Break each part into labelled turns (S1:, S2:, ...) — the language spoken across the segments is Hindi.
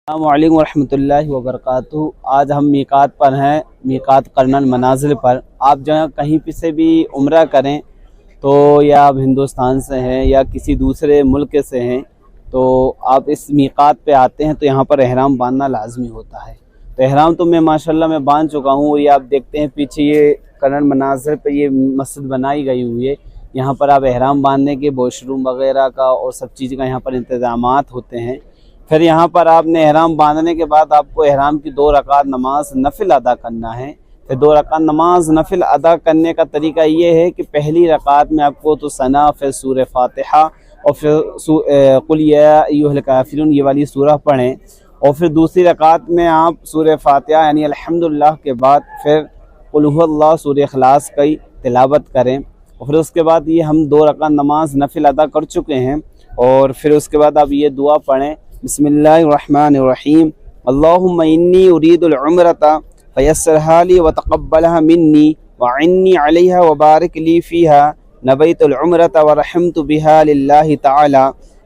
S1: अस्सलामुअलैकुम वरहमतुल्लाहि वबरकातुहू। आज हम मीकात पर हैं, मीकात करनल मनाजिल पर। आप जो है कहीं पे से भी उम्रा करें तो या आप हिंदुस्तान से हैं या किसी दूसरे मुल्क से हैं तो आप इस मीकात पे आते हैं तो यहाँ पर एहराम बांधना लाजमी होता है। तो एहराम तो मैं माशाल्लाह मैं बांध चुका हूँ। और ये आप देखते हैं पीछे ये करनल मनाजिल पे ये मस्जिद बनाई गई हुई है। यहाँ पर आप एहराम बांधने के वॉशरूम वगैरह का और सब चीज़ का यहाँ पर इंतज़ामात होते हैं। फिर यहाँ पर आपने एहराम बांधने के बाद आपको एहराम की 2 रकात नमाज नफिल अदा करना है। फिर 2 रकात नमाज नफिल अदा करने का तरीका ये है कि पहली रकात में आपको तो सना, फिर सूरह फातिहा और फिर कुल या अय्युहल काफिरून ये वाली सूरह पढ़ें। और फिर दूसरी रकात में आप सूरह फातिहा यानी अल्हम्दुलिल्लाह के बाद फिर कुल हुवल्लाह सूरह इखलास की तिलावत करें। और फिर उसके बाद ये हम 2 रकात नमाज नफिल अदा कर चुके हैं। और फिर उसके बाद आप ये दुआ पढ़ें, बिस्मिल्लाहिर्रहमानिर्रहीम, अल्लाहुम्मा इन्नी उरीदुल उम्रता फयस्सिरहा ली व तक़ब्बलहा मिन्नी व इन्नी अलैहा व बारिक ली फ़ीहा नबैतुल उम्रता व रहमतु बिहा लिल्लाहि ताला।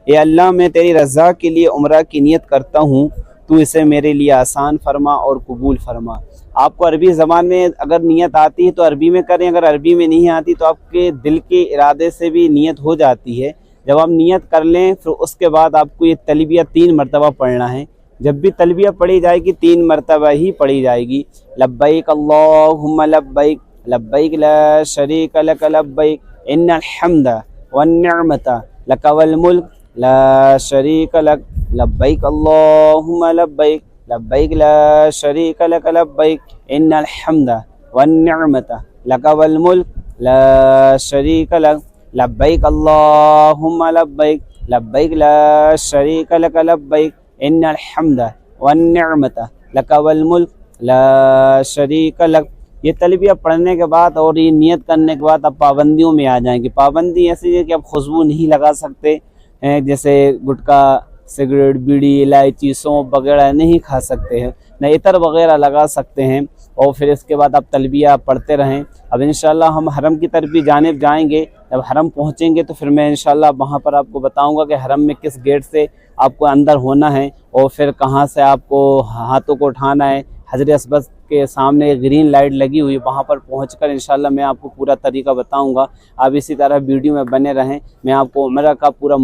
S1: ए अल्लाह, मैं तेरी रज़ा के लिए उम्रा की नियत करता हूँ, तू इसे मेरे लिए आसान फरमा और कबूल फरमा। आपको अरबी ज़बान में अगर नियत आती है तो अरबी में करें, अगर अरबी में नहीं आती तो आपके दिल के इरादे से भी नियत हो जाती है। जब आप नियत कर लें फिर उसके बाद आपको ये तलबिया 3 मरतबा पढ़ना है। जब भी तलबिया पढ़ी जाएगी 3 मरतबा ही पढ़ी जाएगी। लब्बैक अल्लाहुम्मा लब्बैक, लब्बैक ला शरीक लक लब्बैक, इन्नल हम्दा वन निअमता लक वल मुल्क ला शरीक लक, लब्बैक अल्लाहुम्मा लब्बैक, लब्बैक ला शरीक लक लब्बैक, इन्नल हम्दा वन निअमता लक वल मुल्क ला शरीक लक, लब्बैक अल्लाहुम्मा लब्बैक, लब्बैक ला शरीक लक लब्बैक, इन्नल हम्दा वन निअमता लक वल मुल्क ला शरीक लक। ये तलबिया पढ़ने के बाद और ये नियत करने के बाद आप पाबंदियों में आ जाएंगे। पाबंदी ऐसी है कि आप खुशबू नहीं लगा सकते हैं, जैसे गुटखा, सिगरेट, बीड़ी, इलायची, सौंफ वगैरह नहीं खा सकते हैं, न इतर वगैरह लगा सकते हैं। और फिर इसके बाद आप तलबिया पढ़ते रहें। अब इंशाल्लाह हम हरम की तरफ भी जानिब जाएंगे। जब हरम पहुंचेंगे तो फिर मैं इंशाल्लाह वहां पर आपको बताऊंगा कि हरम में किस गेट से आपको अंदर होना है और फिर कहां से आपको हाथों को उठाना है। हजरत अस्वद के सामने एक ग्रीन लाइट लगी हुई है, वहाँ पर पहुँचकर इंशाल्लाह मैं आपको पूरा तरीका बताऊंगा। आप इसी तरह वीडियो में बने रहें। मैं आपको उम्रा का पूरा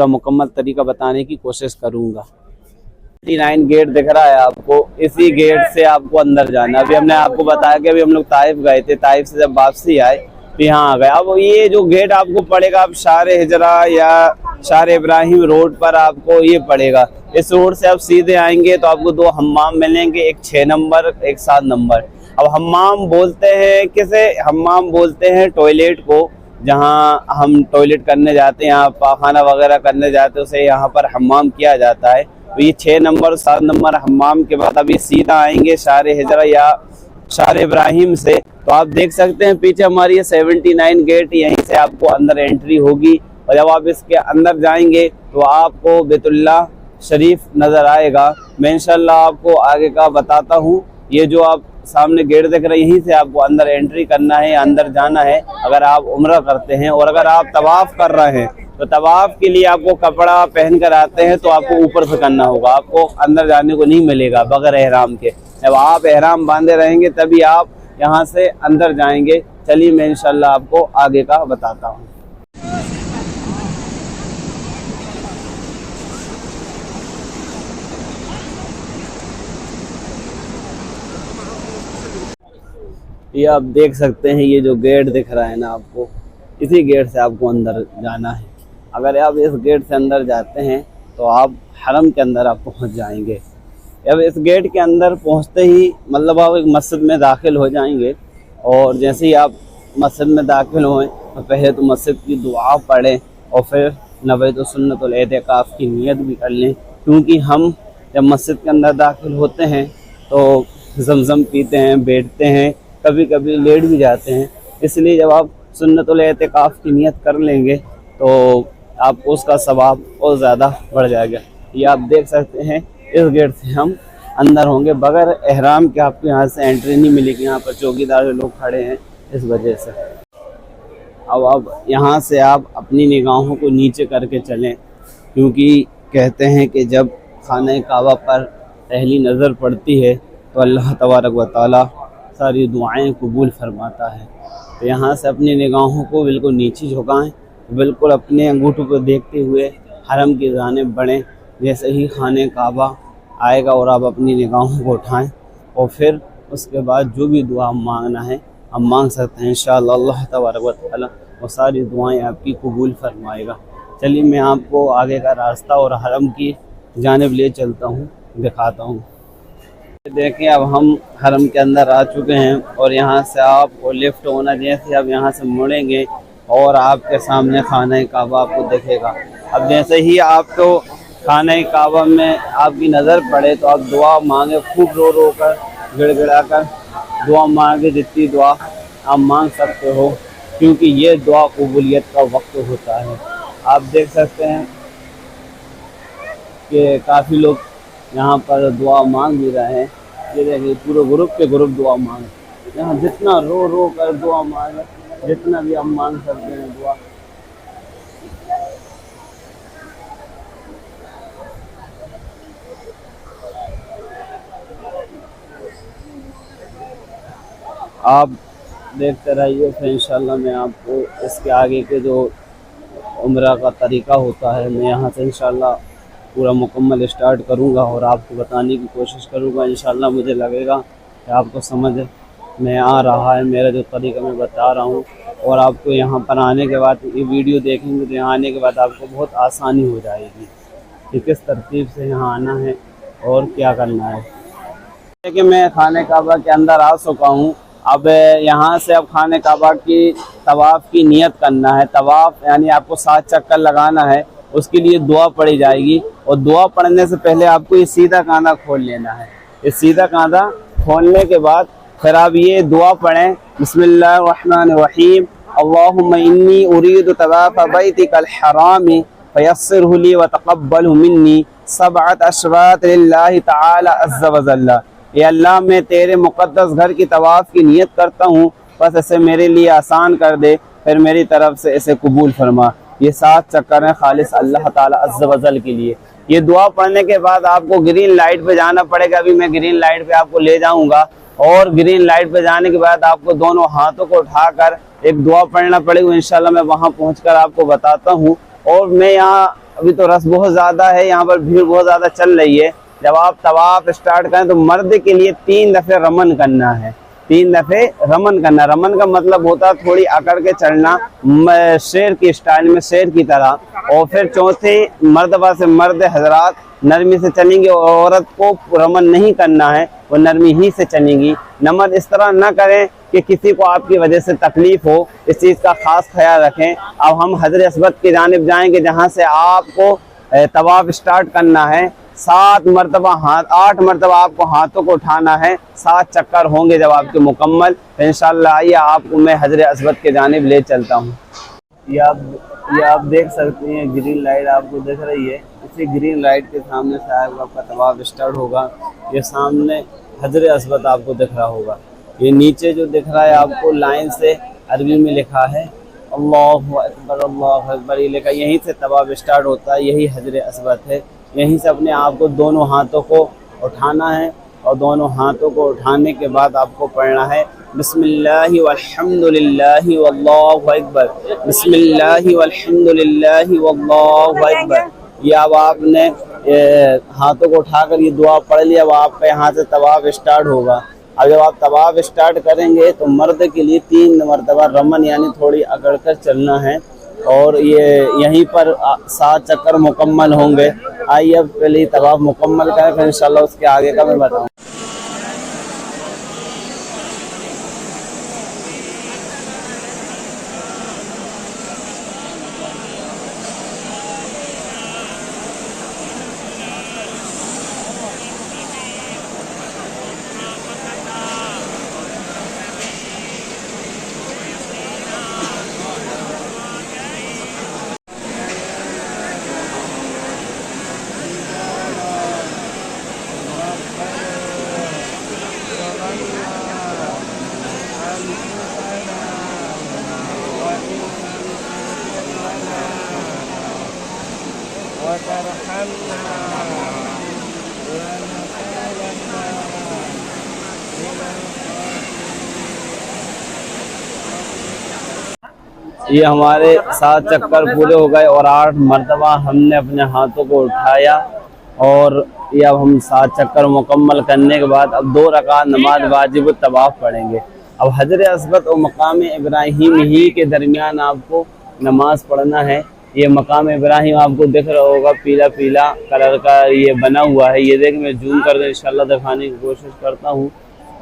S1: मुकम्मल तरीका बताने की कोशिश करूँगा। 39 गेट दिख रहा है आपको, इसी गेट से आपको अंदर जाना। अभी हमने आपको बताया कि अभी हम लोग ताइफ गए थे, ताइफ से जब वापसी आए तो यहाँ आ गए। अब ये जो गेट आपको पड़ेगा, आप शारे हिजरा या शारे इब्राहिम रोड पर आपको ये पड़ेगा। इस रोड से आप सीधे आएंगे तो आपको 2 हम्माम मिलेंगे, एक 6 नंबर, एक 7 नंबर। अब हम्माम बोलते हैं किसे? हम्माम बोलते हैं टॉयलेट को, जहाँ हम टॉयलेट करने जाते हैं, यहाँ पाखाना वगैरह करने जाते हैं, उसे यहाँ पर हम्माम किया जाता है। तो ये 6 नंबर 7 नंबर हम्माम के बाद अभी सीधा आएंगे शारे हिजरा या शारे इब्राहिम से। तो आप देख सकते हैं पीछे हमारी 79 गेट, यहीं से आपको अंदर एंट्री होगी। और जब आप इसके अंदर जाएंगे तो आपको बैतुल्लाह शरीफ नज़र आएगा। मैं इंशाल्लाह आपको आगे का बताता हूँ। ये जो आप सामने गेट देख रहे हैं, यहीं से आपको अंदर एंट्री करना है, अंदर जाना है अगर आप उम्रा करते हैं। और अगर आप तवाफ़ कर रहे हैं तो तवाफ़ के लिए आपको कपड़ा पहन कर आते हैं तो आपको ऊपर से करना होगा, आपको अंदर जाने को नहीं मिलेगा बगैर एहराम के। जब आप एहराम बांधे रहेंगे तभी आप यहाँ से अंदर जाएंगे। चलिए मैं इंशाल्लाह आपको आगे का बताता हूँ। ये आप देख सकते हैं, ये जो गेट दिख रहा है ना आपको, इसी गेट से आपको अंदर जाना है। अगर आप इस गेट से अंदर जाते हैं तो आप हरम के अंदर आप पहुंच जाएंगे। अब इस गेट के अंदर पहुंचते ही मतलब आप एक मस्जिद में दाखिल हो जाएंगे। और जैसे ही आप मस्जिद में दाखिल हों तो पहले तो मस्जिद की दुआ पढ़ें और फिर नवैतु सुन्नतुल एतिकाफ़ की नियत भी कर लें। क्योंकि हम जब मस्जिद के अंदर दाखिल होते हैं तो ज़मज़म पीते हैं, बैठते हैं, कभी कभी लेट भी जाते हैं। इसलिए जब आप सुन्नतुल एतिकाफ़ की नियत कर लेंगे तो आपको उसका सवाब और ज़्यादा बढ़ जाएगा। ये आप देख सकते हैं, इस गेट से हम अंदर होंगे। बगैर एहराम के आपको यहाँ से एंट्री नहीं मिलेगी। यहाँ पर चौकीदार लोग खड़े हैं इस वजह से। अब यहाँ से आप अपनी निगाहों को नीचे करके चलें, क्योंकि कहते हैं कि जब खाना काबा पर पहली नज़र पड़ती है तो अल्लाह तबारक व तआला सारी दुआएं कबूल फरमाता है। तो यहाँ से अपनी निगाहों को बिल्कुल नीचे झुकाएं, बिल्कुल अपने अंगूठों को देखते हुए हरम की जानिब बढ़ें। जैसे ही खाने काबा आएगा और आप अपनी निगाहों को उठाएं और फिर उसके बाद जो भी दुआ मांगना है हम मांग सकते हैं। इंशाअल्लाह अल्लाह तबारक व तआला वो सारी दुआएं आपकी कबूल फरमाएगा। चलिए मैं आपको आगे का रास्ता और हरम की जानिब ले चलता हूँ, दिखाता हूँ। देखिए अब हम हरम के अंदर आ चुके हैं और यहाँ से आपको लिफ्ट होना, जैसे आप यहाँ से मुड़ेंगे और आपके सामने खाना काबा आपको दिखेगा। अब जैसे ही आपको खाना काबा में आपकी नज़र पड़े तो आप दुआ मांगे, खूब रो रो कर गिड़गिड़ा कर दुआ मांगे, जितनी दुआ आप मांग सकते हो, क्योंकि ये दुआ कबूलियत का वक्त होता है। आप देख सकते हैं कि काफ़ी लोग यहाँ पर दुआ मांग भी रहे हैं। ये देखिए पूरे ग्रुप के ग्रुप दुआ मांग, यहाँ जितना रो रो कर दुआ मांगे, जितना भी हम मांग सकते हैं दुआ। आप देखते रहिए, फिर इंशाल्लाह मैं आपको इसके आगे के जो उम्रा का तरीका होता है मैं यहाँ से इंशाल्लाह पूरा मुकम्मल स्टार्ट करूँगा और आपको बताने की कोशिश करूँगा। इंशाल्लाह मुझे लगेगा कि आपको समझ में आ रहा है मेरा जो तरीका मैं बता रहा हूँ, और आपको यहाँ पर आने के बाद ये वीडियो देखेंगे तो यहाँ आने के बाद आपको बहुत आसानी हो जाएगी कि किस तरतीब से यहाँ आना है और क्या करना है। देखिए मैं खाने काबा के अंदर आ चुका हूँ। अब यहाँ से अब खाने काबा की तवाफ़ की नियत करना है। तवाफ़ यानी आपको 7 चक्कर लगाना है, उसके लिए दुआ पड़ी जाएगी और दुआ पढ़ने से पहले आपको ये सीधा कांधा खोल लेना है। इस सीधा कांधा खोलने के बाद फिर आप ये दुआ पढ़ें, बिस्मिल्लाहिर्रहमानिर्रहीम, अल्लाहुम्मा इन्नी उरीदु तवाफ़ बैतिकल हरामी फयस्सिरहु ली व तक़ब्बलहु मिन्नी सबअत अशवात लिल्लाहि तआला अज़्ज़ा व जल्ला। ये अल्लाह मैं तेरे मुक़द्दस घर की तवाफ़ की नियत करता हूँ, बस इसे मेरे लिए आसान कर दे, फिर मेरी तरफ से इसे कबूल फरमा। ये 7 चक्कर हैं खालिस अल्लाह ताला अज़्ज़ा व जल के लिए। ये दुआ पढ़ने के बाद आपको ग्रीन लाइट पे जाना पड़ेगा। अभी मैं ग्रीन लाइट पे आपको ले जाऊंगा और ग्रीन लाइट पे जाने के बाद आपको दोनों हाथों को उठाकर एक दुआ पढ़ना पड़ेगा। इंशाल्लाह मैं वहाँ पहुँचकर आपको बताता हूँ। और मैं यहाँ अभी तो रस बहुत ज़्यादा है, यहाँ पर भीड़ बहुत ज़्यादा चल रही है। जब आप तवाफ स्टार्ट करें तो मर्द के लिए 3 दफ़े रमन करना है, 3 दफ़े रमन करना। रमन का मतलब होता है थोड़ी अकड़ के चढ़ना, शेर की स्टाइल में, शेर की तरह। और फिर चौथे मर्दबा से मर्द हजरात नरमी से चलेंगे और औरत को रमन नहीं करना है, वो नरमी ही से चलेंगी। नमन इस तरह ना करें कि किसी को आपकी वजह से तकलीफ हो, इस चीज़ का खास ख्याल रखें। अब हम हजर अस्वद की जानिब जाएंगे जहाँ से आपको तवाफ स्टार्ट करना है। 7 मरतबा हाथ, 8 मरतबा आपको हाथों को उठाना है। 7 चक्कर होंगे जब आपके मुकम्मल। इंशाअल्लाह आइए आपको मैं हजर अस्वद के जानिब ले चलता हूँ। ये आप देख सकते हैं ग्रीन लाइट आपको दिख रही है। इसी ग्रीन लाइट के सामने से आपका तवाफ स्टार्ट होगा। ये सामने हजर अस्वद आपको दिख रहा होगा। ये नीचे जो दिख रहा है आपको लाइन से अरबी में लिखा है अल्लाहु अकबर अल्लाहु अकबर, ये लिखा, यहीं से तवाफ स्टार्ट होता है। यही हजर अस्वद है। यहीं से अपने आप को दोनों हाथों को उठाना है और दोनों हाथों को उठाने के बाद आपको पढ़ना है बिस्मिल्लाहि वल्हम्दुलिल्लाहि वल्लाहु अकबर, बिस्मिल्लाहि वल्हम्दुलिल्लाहि वल्लाहु अकबर। ये अब आपने हाथों को उठाकर ये दुआ पढ़ लिया। अब आपका यहाँ से तवाफ स्टार्ट होगा। अब जब आप तवाफ स्टार्ट करेंगे तो मर्द के लिए 3 मरतबा रमन यानी थोड़ी अकड़ कर चलना है और ये यहीं पर 7 चक्कर मुकम्मल होंगे। आइए अब पहले तवाफ मुकम्मल करें, फिर इंशाल्लाह उसके आगे का मैं बताऊँ। ये हमारे 7 चक्कर पूरे हो गए और 8 मरतबा हमने अपने हाथों को उठाया और ये अब हम 7 चक्कर मुकम्मल करने के बाद अब 2 रकात नमाज वाजिब तवाफ पढ़ेंगे। अब हजर अस्वद और मकाम इब्राहिम ही के दरमियान आपको नमाज पढ़ना है। ये मकाम इब्राहिम आपको दिख रहा होगा, पीला पीला कलर का ये बना हुआ है। ये देख मैं जूम करके इंशाल्लाह दिखाने की कोशिश करता हूँ।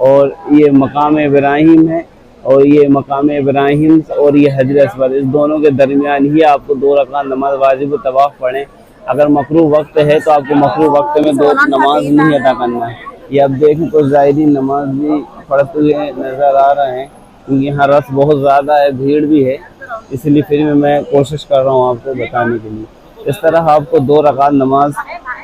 S1: और ये मकाम इब्राहिम है और ये मकाम इब्राहिम और ये हजर अस्वद, इस दोनों के दरमियान ही आपको 2 रकात नमाज वाजिब तवाफ पढ़ें। अगर मकरू वक्त है तो आपको मकरू वक्त में 2 नमाज नहीं अदा करना है। ये अब देखें कुछ ज़ायरीन नमाज भी पढ़ते हुए नज़र आ रहे हैं क्योंकि यहाँ रस बहुत ज़्यादा है, भीड़ भी है, इसलिए फिर मैं कोशिश कर रहा हूँ आपको बताने के लिए। इस तरह आपको 2 रकात नमाज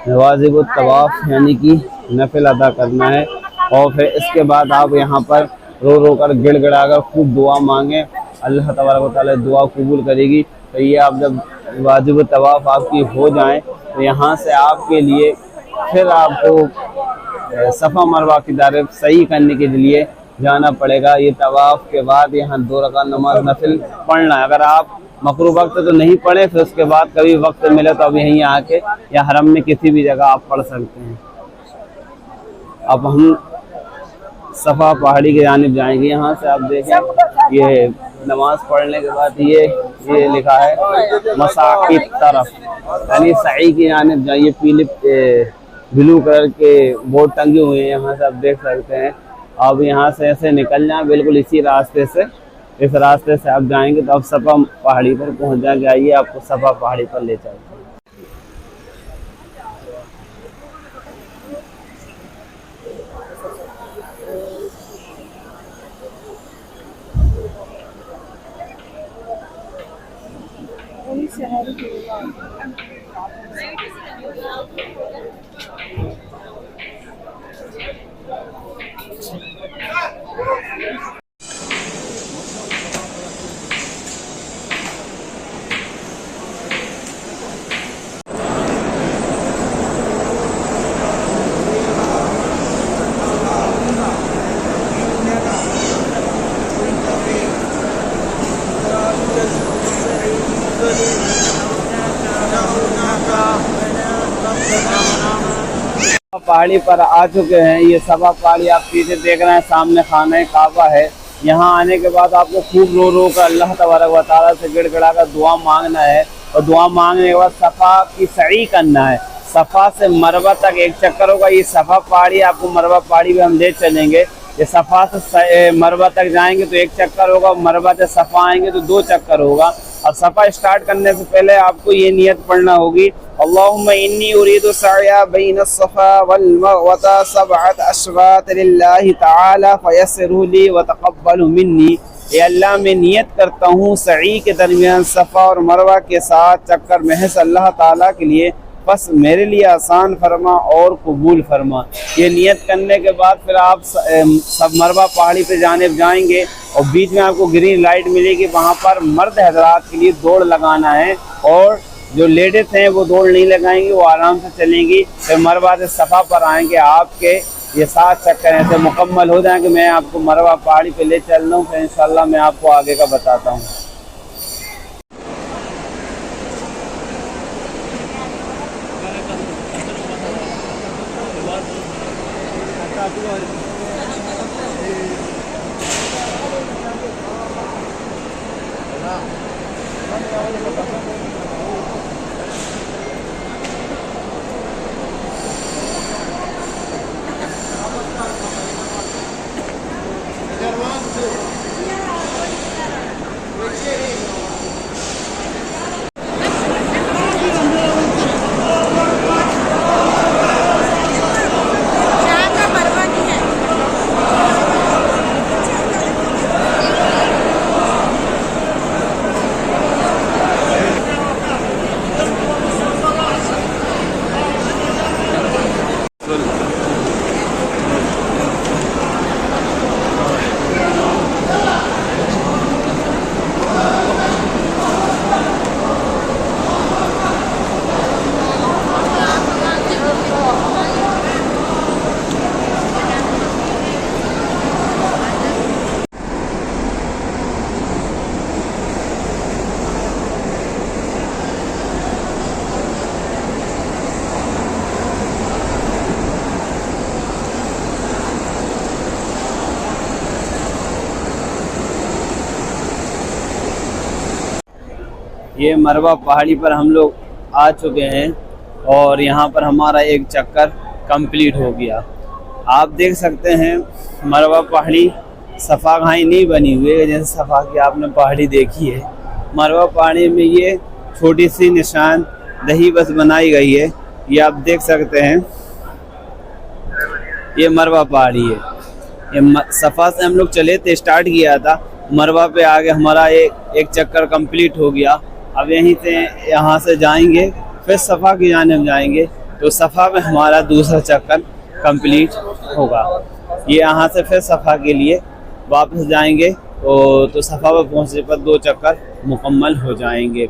S1: वाजिब तवाफ यानी कि नफिल अदा करना है और फिर इसके बाद आप यहाँ पर रो रो कर गिड़गिड़ा कर खूब दुआ मांगे, अल्लाह तबारक व तआला दुआ कबूल करेगी। तो ये आप जब वाजिब तवाफ आपकी हो जाए तो यहाँ से आपके लिए फिर आपको सफ़ा मरवा की तरफ सही करने के लिए जाना पड़ेगा। ये तवाफ के बाद यहाँ 2 रकात नमाज नफिल पढ़ना है। अगर आप मकरू वक्त तो नहीं पढ़े, फिर उसके बाद कभी वक्त मिले तो अब यहीं आके या हरम में किसी भी जगह आप पढ़ सकते हैं। अब हम सफ़ा पहाड़ी की जानिब जाएंगे। यहाँ से आप देखें ये नमाज पढ़ने के बाद ये लिखा है मसा की तरफ, यानी सही की जानिब जाइए। पीले ब्लू कलर के बोर्ड टंगे हुए हैं, यहाँ से आप देख सकते हैं। अब यहाँ से ऐसे निकल जाए बिल्कुल इसी रास्ते से, इस रास्ते से आप जाएंगे तो आप सफ़ा पहाड़ी पर पहुँच जाएंगे। आइए आपको सफ़ा पहाड़ी पर ले चलते हैं। पहाड़ी पर आ चुके हैं। ये सफ़ा पहाड़ी आप पीछे देख रहे हैं, सामने खाना काबा है। यहाँ आने के बाद आपको खूब रो रो कर अल्लाह तबारक व तआला से गिड़गिड़ा कर दुआ मांगना है और दुआ मांगने के बाद सफ़ा की सही करना है। सफ़ा से मरवा तक 1 चक्कर होगा। ये सफ़ा पहाड़ी आपको मरवा पहाड़ी पे हम ले चलेंगे। ये सफ़ा से मरवा तक जाएंगे तो 1 चक्कर होगा, मरवा से सफ़ा आएंगे तो 2 चक्कर होगा। और सफ़ा स्टार्ट करने से पहले आपको ये नियत पढ़ना होगी, अल्लाहुम्मा इन्नी उरीदु सअया बैन अस्सफ़ा वल मरवा सबअत अशवात लिल्लाहि तआला फयस्सिरहु ली व तक़ब्बलहु मिन्नी। ये अल्लाह मैं नियत करता हूँ सई के दरमियान सफ़ा और मरवा के 7 चक्कर महज अल्लाह ताला के लिए, बस मेरे लिए आसान फरमा और कबूल फरमा। ये नियत करने के बाद फिर आप सब मरवा पहाड़ी पे जाने जाएंगे और बीच में आपको ग्रीन लाइट मिलेगी। वहाँ पर मर्द हजरात के लिए दौड़ लगाना है और जो लेडीज हैं वो दौड़ नहीं लगाएंगी, वो आराम से चलेंगी। फिर मरवा से सफ़ा पर आएंगे, आपके ये 7 चक्कर ऐसे मुकम्मल हो जाएंगे। मैं आपको मरवा पहाड़ी पे ले चल रहा हूँ, फिर इंशाल्लाह मैं आपको आगे का बताता हूँ। ये मरवा पहाड़ी पर हम लोग आ चुके हैं और यहाँ पर हमारा एक चक्कर कंप्लीट हो गया। आप देख सकते हैं मरवा पहाड़ी सफ़ा घाई नहीं बनी हुई है जैसे सफ़ा की आपने पहाड़ी देखी है। मरवा पहाड़ी में ये छोटी सी निशान दही बस बनाई गई है, ये आप देख सकते हैं। ये मरवा पहाड़ी है। ये सफ़ा से हम लोग चले थे, स्टार्ट किया था, मरवा पे आगे हमारा एक चक्कर कंप्लीट हो गया। अब यहीं से यहाँ से जाएंगे फिर सफ़ा की जानिब जाएंगे तो सफ़ा में हमारा दूसरा चक्कर कंप्लीट होगा। ये यहाँ से फिर सफ़ा के लिए वापस जाएंगे तो सफ़ा पर पहुँचने पर 2 चक्कर मुकम्मल हो जाएंगे।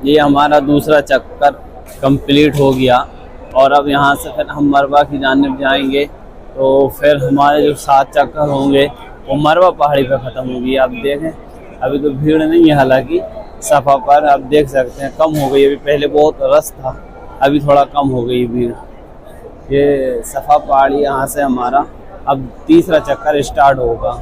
S1: ये हमारा दूसरा चक्कर कंप्लीट हो गया और अब यहाँ से फिर हम मरवा की जानिब जाएंगे तो फिर हमारे जो 7 चक्कर होंगे वो मरवा पहाड़ी पर ख़त्म होगी। आप देखें अभी तो भीड़ नहीं है, हालांकि सफ़ा पर आप देख सकते हैं कम हो गई। अभी पहले बहुत रश था, अभी थोड़ा कम हो गई भीड़। ये सफ़ा पहाड़ी यहाँ से हमारा अब तीसरा चक्कर स्टार्ट होगा।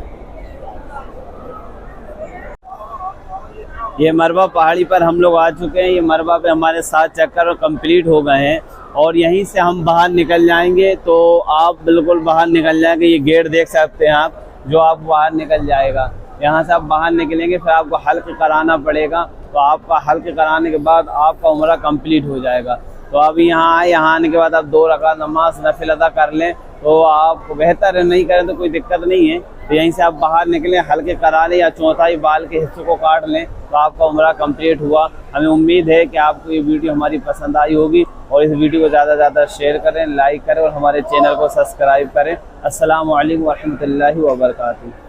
S1: ये मरवा पहाड़ी पर हम लोग आ चुके हैं। ये मरवा पे हमारे 7 चक्कर कंप्लीट हो गए हैं और यहीं से हम बाहर निकल जाएंगे। तो आप बिल्कुल बाहर निकल जाएंगे, ये गेट देख सकते हैं आप, जो आप बाहर निकल जाएगा। यहाँ से आप बाहर निकलेंगे फिर आपको हल्क कराना पड़ेगा, तो आपका हल्क कराने के बाद आपका उम्रा कंप्लीट हो जाएगा। तो अभी यहाँ आने के बाद आप 2 रकात नमाज नफिल अदा कर लें तो आप बेहतर है, नहीं करें तो कोई दिक्कत नहीं है। तो यहीं से आप बाहर निकलें, हल्के करा लें या चौथाई बाल के हिस्से को काट लें तो आपका उम्रा कंप्लीट हुआ। हमें उम्मीद है कि आपको ये वीडियो हमारी पसंद आई होगी और इस वीडियो को ज़्यादा से ज़्यादा शेयर करें, लाइक करें और हमारे चैनल को सब्सक्राइब करें। अस्सलामु अलैकुम व रहमतुल्लाहि व बरकातुहू।